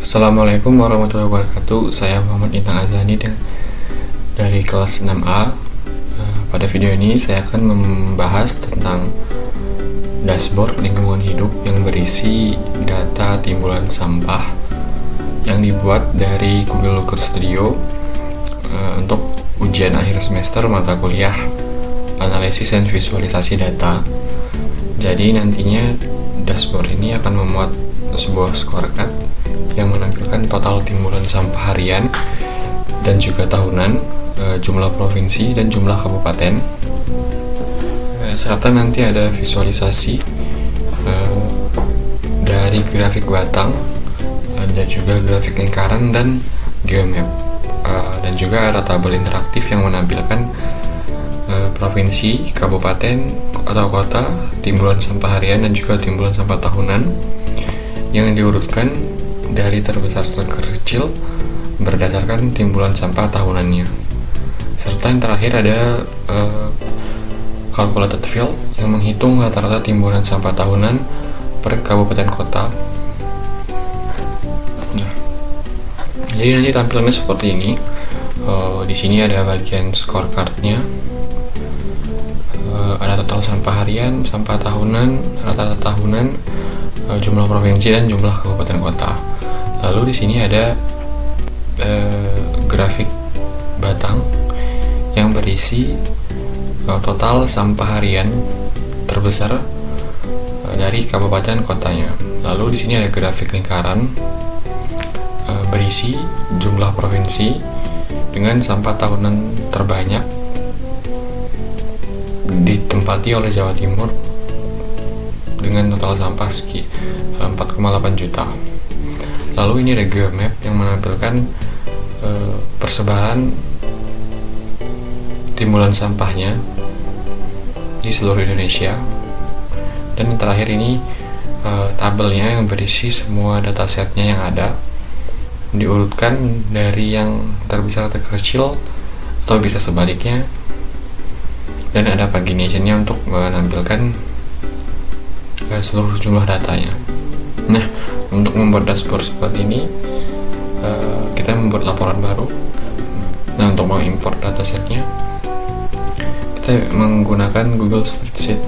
Assalamualaikum warahmatullahi wabarakatuh. Saya Muhammad Intan Azani dari kelas 6A. Pada video ini saya akan membahas tentang dashboard lingkungan hidup yang berisi data timbulan sampah yang dibuat dari Google Looker Studio untuk ujian akhir semester mata kuliah analisis dan visualisasi data. Jadi nantinya dashboard ini akan memuat sebuah scorecard yang menampilkan total timbulan sampah harian dan juga tahunan, jumlah provinsi dan jumlah kabupaten, serta nanti ada visualisasi dari grafik batang dan juga grafik lingkaran dan geomap, dan juga ada tabel interaktif yang menampilkan provinsi, kabupaten atau kota, timbulan sampah harian dan juga timbulan sampah tahunan yang diurutkan dari terbesar terkecil berdasarkan timbulan sampah tahunannya. Serta yang terakhir ada calculated field yang menghitung rata-rata timbulan sampah tahunan per kabupaten kota. Nah, jadi nanti tampilannya seperti ini. Di sini ada bagian scorecardnya. Ada total sampah harian, sampah tahunan, rata-rata tahunan, jumlah provinsi dan jumlah kabupaten kota. Lalu di sini ada grafik batang yang berisi total sampah harian terbesar dari kabupaten kotanya. Lalu di sini ada grafik lingkaran berisi jumlah provinsi dengan sampah tahunan terbanyak ditempati oleh Jawa Timur dengan total sampah 4,8 juta. Lalu ini ada geomap yang menampilkan persebaran timbulan sampahnya di seluruh Indonesia. Dan yang terakhir ini tabelnya yang berisi semua datasetnya yang ada, diurutkan dari yang terbesar terkecil atau bisa sebaliknya, dan ada paginationnya untuk menampilkan seluruh jumlah datanya. Nah, untuk membuat dashboard seperti ini, kita membuat laporan baru. Nah, untuk mengimport datasetnya, kita menggunakan Google Spreadsheet.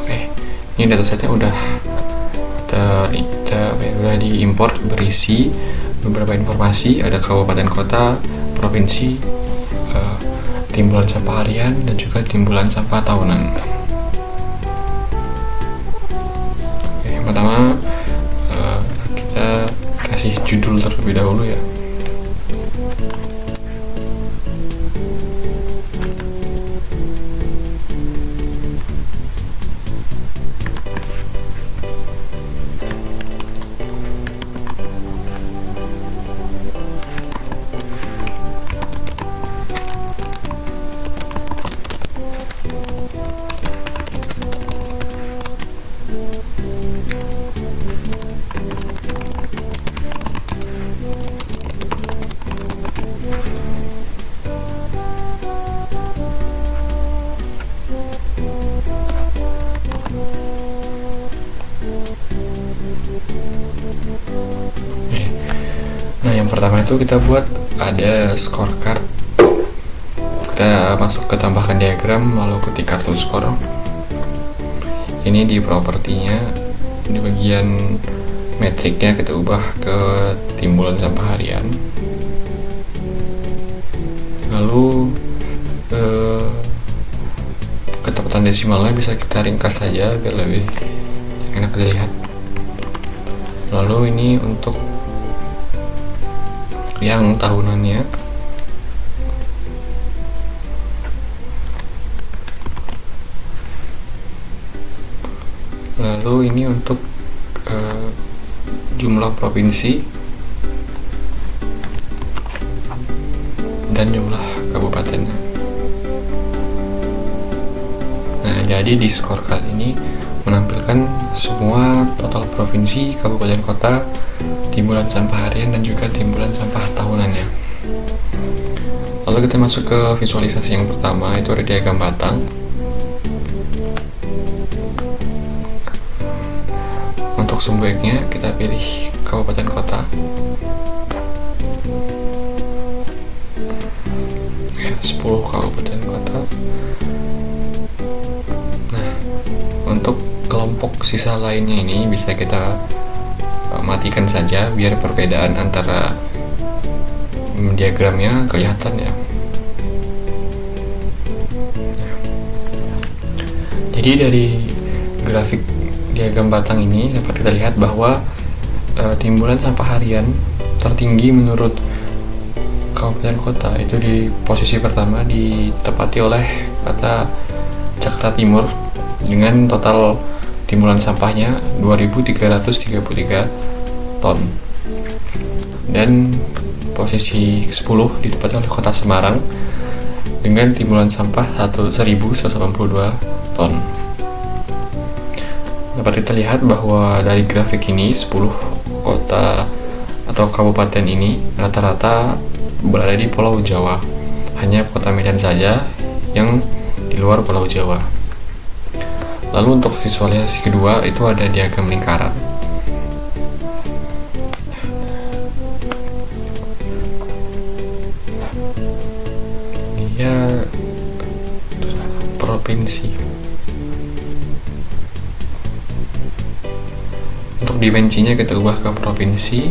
Oke, ini datasetnya udah diimport, berisi beberapa informasi, ada kabupaten kota, provinsi, timbulan sampah harian dan juga timbulan sampah tahunan. Oke, yang pertama kita kasih judul terlebih dahulu ya. Nah, yang pertama itu kita buat ada scorecard. Kita masuk ke tambahkan diagram, lalu ketik kartu skor. Ini di propertinya, di bagian metriknya kita ubah ke timbulan sampah harian. Lalu ketepatan desimalnya bisa kita ringkas saja biar lebih enak dilihat. Lalu ini untuk yang tahunannya, lalu ini untuk jumlah provinsi dan jumlah kabupatennya. Nah, jadi di scorecard ini menampilkan semua total provinsi, kabupaten kota, timbulan sampah harian dan juga timbulan sampah tahunan. Lalu kita masuk ke visualisasi yang pertama, itu ada diagram batang. Untuk sumbernya kita pilih kabupaten kota. Ya, 10 kabupaten kota. Nah, untuk kelompok sisa lainnya ini bisa kita matikan saja biar perbedaan antara diagramnya kelihatan ya. Jadi dari grafik diagram batang ini dapat kita lihat bahwa timbulan sampah harian tertinggi menurut kabupaten kota itu di posisi pertama ditempati oleh kota Jakarta Timur dengan total timbulan sampahnya 2.333 ton. Dan posisi 10 ditempati oleh kota Semarang dengan timbulan sampah 1.182 ton. Dapat kita lihat bahwa dari grafik ini 10 kota atau kabupaten ini rata-rata berada di Pulau Jawa. Hanya kota Medan saja yang di luar Pulau Jawa. Lalu untuk visualisasi kedua itu ada diagram lingkaran. Dia provinsi. Untuk dimensinya kita ubah ke provinsi.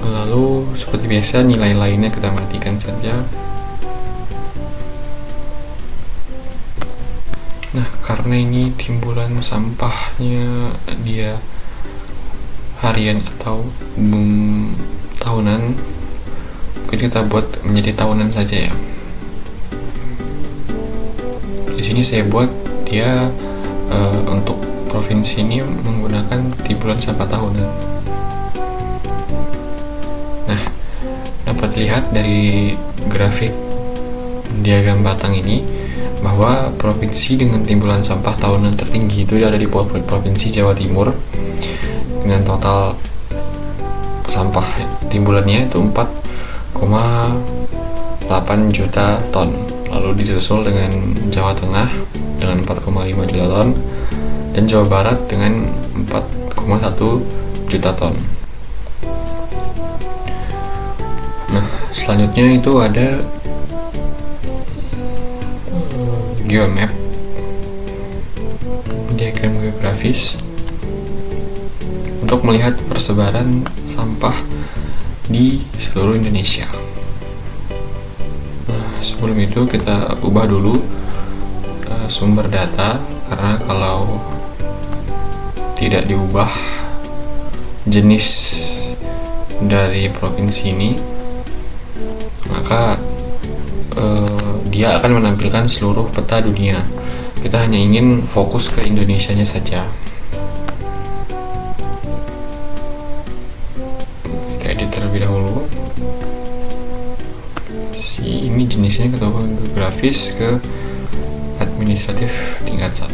Lalu seperti biasa nilai lainnya kita matikan saja. Nah, karena ini timbulan sampahnya dia harian atau tahunan, mungkin kita buat menjadi tahunan saja ya. Di sini saya buat dia untuk provinsi ini menggunakan timbulan sampah tahunan. Nah, dapat lihat dari grafik diagram batang ini bahwa provinsi dengan timbulan sampah tahunan tertinggi itu ada di provinsi Jawa Timur dengan total sampah timbulannya itu 4,8 juta ton. Lalu disusul dengan Jawa Tengah dengan 4,5 juta ton dan Jawa Barat dengan 4,1 juta ton. Nah, selanjutnya itu ada geomap, diagram geografis untuk melihat persebaran sampah di seluruh Indonesia. Nah, sebelum itu kita ubah dulu sumber data, karena kalau tidak diubah jenis dari provinsi ini, maka dia akan menampilkan seluruh peta dunia. Kita hanya ingin fokus ke Indonesianya saja. Kita edit terlebih dahulu. Ini jenisnya kita ubah geografis ke administratif tingkat 1.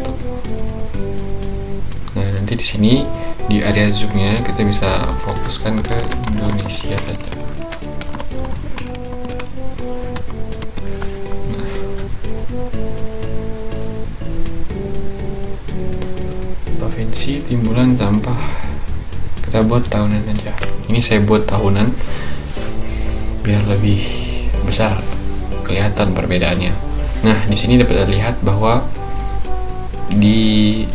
Nah, nanti di sini di area zoomnya kita bisa fokuskan ke Indonesia saja. Provinsi timbulan sampah kita buat tahunan aja. Ini saya buat tahunan biar lebih besar kelihatan perbedaannya. Nah, di sini dapat lihat bahwa di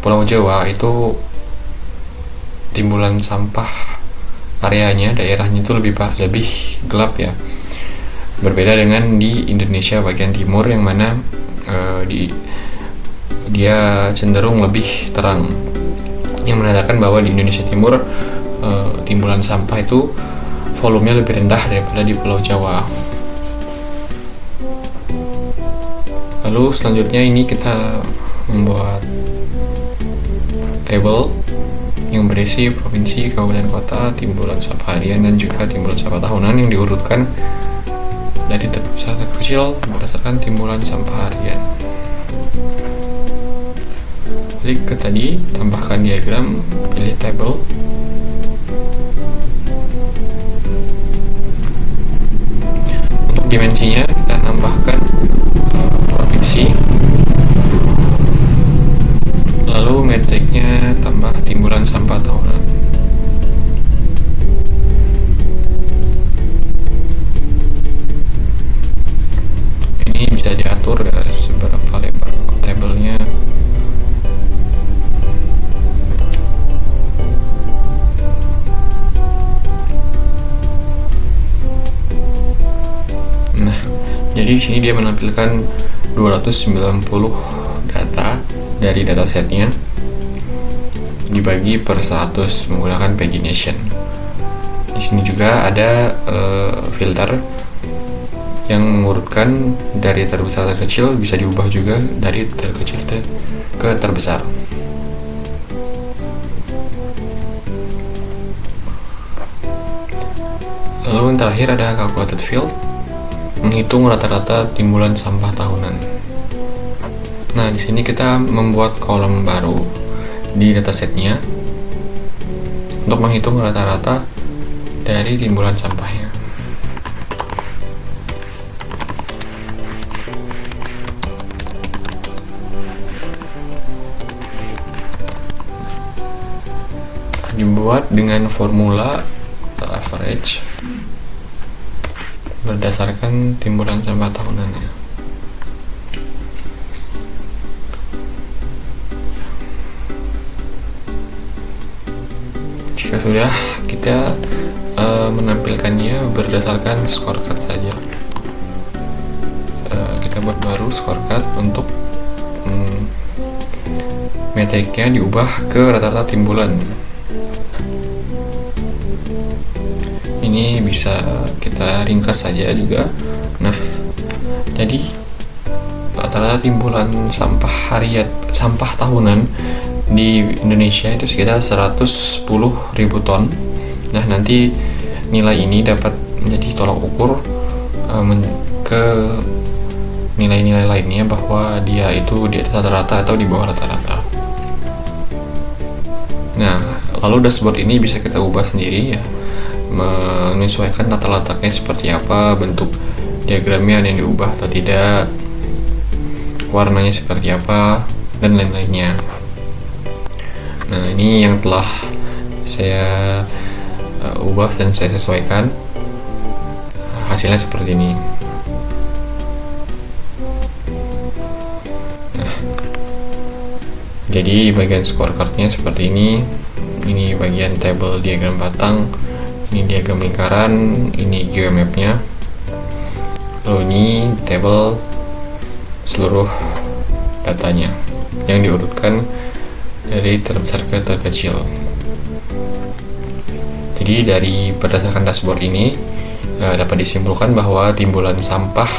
Pulau Jawa itu timbulan sampah areanya, daerahnya itu lebih gelap ya. Berbeda dengan di Indonesia bagian timur yang mana dia cenderung lebih terang, yang menandakan bahwa di Indonesia Timur timbulan sampah itu volumenya lebih rendah daripada di Pulau Jawa. Lalu selanjutnya ini kita membuat table yang berisi provinsi, kabupaten, kota, timbulan sampah harian dan juga timbulan sampah tahunan yang diurutkan dari terbesar terkecil berdasarkan timbulan sampah harian. Klik ke tadi, tambahkan diagram, pilih table. dimensinya kita nambahkan provinsi, lalu metriknya tambah timbulan sampah tahunan. Ini bisa diatur ya seberapa lebar tabelnya. Nah, jadi di sini dia menampilkan 290 data dari datasetnya dibagi per 100 menggunakan pagination. Di sini juga ada filter yang mengurutkan dari terbesar terkecil, bisa diubah juga dari terkecil ke terbesar. Lalu yang terakhir ada calculated field, menghitung rata-rata timbulan sampah tahunan. Nah, di sini kita membuat kolom baru di datasetnya untuk menghitung rata-rata dari timbulan sampahnya. Dibuat dengan formula average berdasarkan timbulan sampah tahunannya. Jika sudah, kita menampilkannya berdasarkan scorecard saja. Kita buat baru scorecard untuk metriknya diubah ke rata-rata timbulan. Ini bisa kita ringkas saja juga. Nah, jadi rata-rata timbulan sampah tahunan di Indonesia itu sekitar 110.000 ton. Nah, nanti nilai ini dapat menjadi tolak ukur ke nilai-nilai lainnya bahwa dia itu di atas rata-rata atau di bawah rata-rata. Nah, lalu dashboard ini bisa kita ubah sendiri ya, menyesuaikan tata letaknya seperti apa, bentuk diagramnya ada yang diubah atau tidak, warnanya seperti apa, dan lain-lainnya. Nah, ini yang telah saya ubah dan saya sesuaikan. Hasilnya seperti ini. Nah, jadi bagian scorecardnya seperti ini. Ini bagian table diagram batang, ini diagram lingkaran, ini geomapnya, lalu ini table seluruh datanya yang diurutkan dari terbesar ke terkecil. Jadi dari berdasarkan dashboard ini dapat disimpulkan bahwa timbulan sampah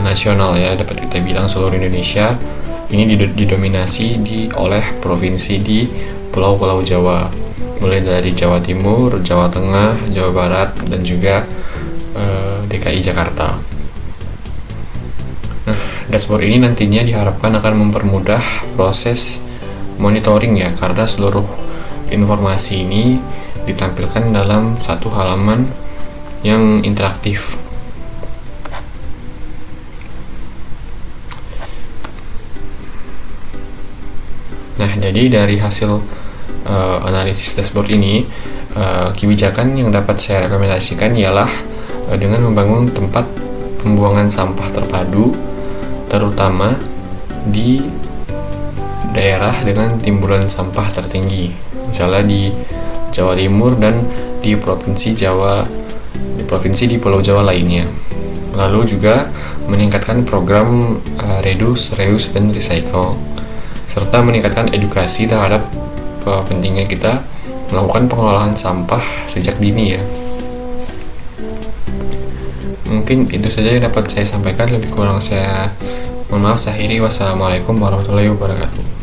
nasional ya, dapat kita bilang seluruh Indonesia ini didominasi oleh provinsi di Pulau-Pulau Jawa, mulai dari Jawa Timur, Jawa Tengah, Jawa Barat, dan juga DKI Jakarta. Nah, dashboard ini nantinya diharapkan akan mempermudah proses monitoring ya, karena seluruh informasi ini ditampilkan dalam satu halaman yang interaktif. Nah, jadi dari hasil analisis dashboard ini, kebijakan yang dapat saya rekomendasikan ialah dengan membangun tempat pembuangan sampah terpadu, terutama di daerah dengan timbulan sampah tertinggi, misalnya di Jawa Timur dan di provinsi di Pulau Jawa lainnya. Lalu juga meningkatkan program reduce, reuse, dan recycle, serta meningkatkan edukasi terhadap pentingnya kita melakukan pengelolaan sampah sejak dini ya. Mungkin itu saja yang dapat saya sampaikan, lebih kurang saya mohon maaf. Saya akhiri. Wassalamualaikum warahmatullahi wabarakatuh.